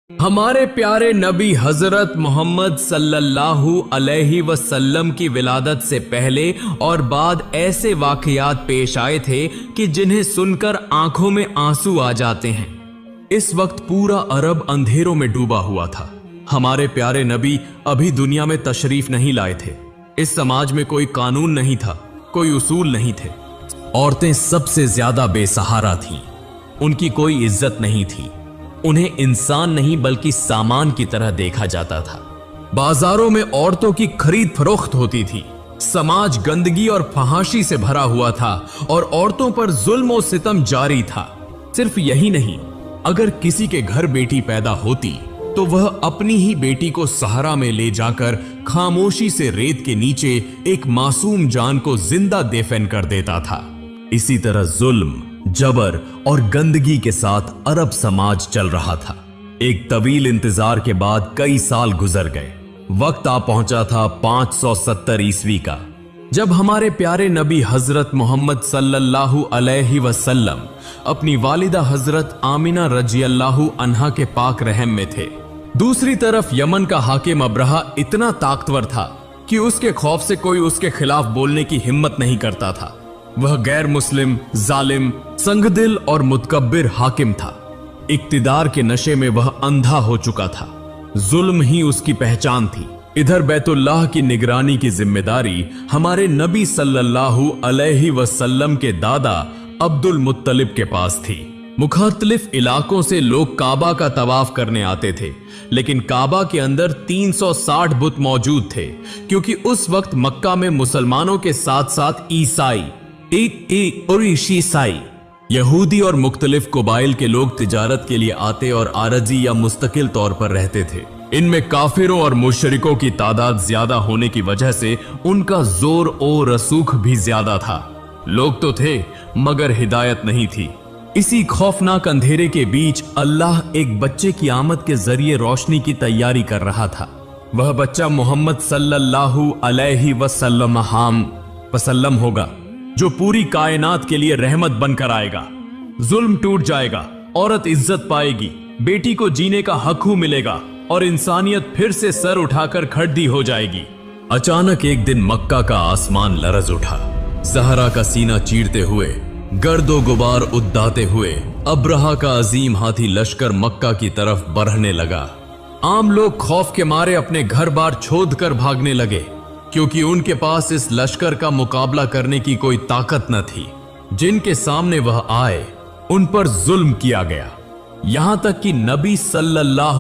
हमारे प्यारे नबी हजरत मोहम्मद सल्लल्लाहु अलैहि वसल्लम की विलादत से पहले और बाद ऐसे वाकयात पेश आए थे कि जिन्हें सुनकर आंखों में आंसू आ जाते हैं। इस वक्त पूरा अरब अंधेरों में डूबा हुआ था। हमारे प्यारे नबी अभी दुनिया में तशरीफ नहीं लाए थे। इस समाज में कोई कानून नहीं था, कोई उसूल नहीं थे। औरतें सबसे ज्यादा बेसहारा थीं। उनकी कोई इज्जत नहीं थी। उन्हें इंसान नहीं बल्कि सामान की तरह देखा जाता था। बाजारों में औरतों की खरीद फरोख्त होती थी। समाज गंदगी और फहाशी से भरा हुआ था और औरतों पर जुल्म और सितम जारी था। सिर्फ यही नहीं, अगर किसी के घर बेटी पैदा होती तो वह अपनी ही बेटी को सहारा में ले जाकर खामोशी से रेत के नीचे एक मासूम जान को जिंदा दफन कर देता था। इसी तरह जुल्म, जबर और गंदगी के साथ अरब समाज चल रहा था। एक तवील इंतजार के बाद कई साल गुजर गए। वक्त आ पहुंचा था 570 ईस्वी का, जब हमारे प्यारे नबी हजरत मोहम्मद सल्लल्लाहु अलैहि वसल्लम अपनी वालिदा हजरत आमिना रजियल्लाहु अन्हा के पाक रहम में थे। दूसरी तरफ यमन का हाकिम अब्रहा इतना ताकतवर था कि उसके खौफ से कोई उसके खिलाफ बोलने की हिम्मत नहीं करता था। वह गैर मुस्लिम, जालिम, संगदिल और मुतकब्बिर हाकिम था। इक्तिदार के नशे में वह अंधा हो चुका था। जुल्म ही उसकी पहचान थी। इधर बैतुल्लाह की निगरानी की जिम्मेदारी हमारे नबी सल्लल्लाहु अलैहि वसल्लम के दादा अब्दुल मुत्तलिब के पास थी। मुख्तलिफ इलाकों से लोग काबा का तवाफ करने आते थे, लेकिन काबा के अंदर 360 बुत मौजूद थे, क्योंकि उस वक्त मक्का में मुसलमानों के साथ साथ ईसाई और ईसाई, यहूदी और मुख्तलिफ कबाइल के लोग तिजारत के लिए आते और आरजी या मुस्तकिल तौर पर रहते थे। इनमें काफिरों और मुशरिकों की तादाद ज्यादा होने की वजह से उनका जोर और रसूख भी ज्यादा था। लोग तो थे मगर हिदायत नहीं थी। इसी खौफनाक अंधेरे के बीच अल्लाह एक बच्चे की आमद के जरिए रोशनी की तैयारी कर रहा था। वह बच्चा मोहम्मद सल्लल्लाहु अलैहि वसल्लम होगा, जो पूरी कायनात के लिए रहमत बनकर आएगा। जुल्म टूट जाएगा, औरत इज्जत पाएगी, बेटी को जीने का हक मिलेगा और इंसानियत फिर से सर उठाकर खड़ी हो जाएगी। अचानक एक दिन मक्का का आसमान लरज उठा। ज़हरा का सीना चीरते हुए, गर्दो गुबार उद्दाते हुए अब्रहा का अजीम हाथी लश्कर मक्का की तरफ बढ़ने लगा। आम लोग खौफ के मारे अपने घर बार छोड़ कर भागने लगे, क्योंकि उनके पास इस लश्कर का मुकाबला करने की कोई ताकत न थी। जिनके सामने वह आए उन पर जुल्म किया गया, यहां तक कि नबी सल्लल्लाहु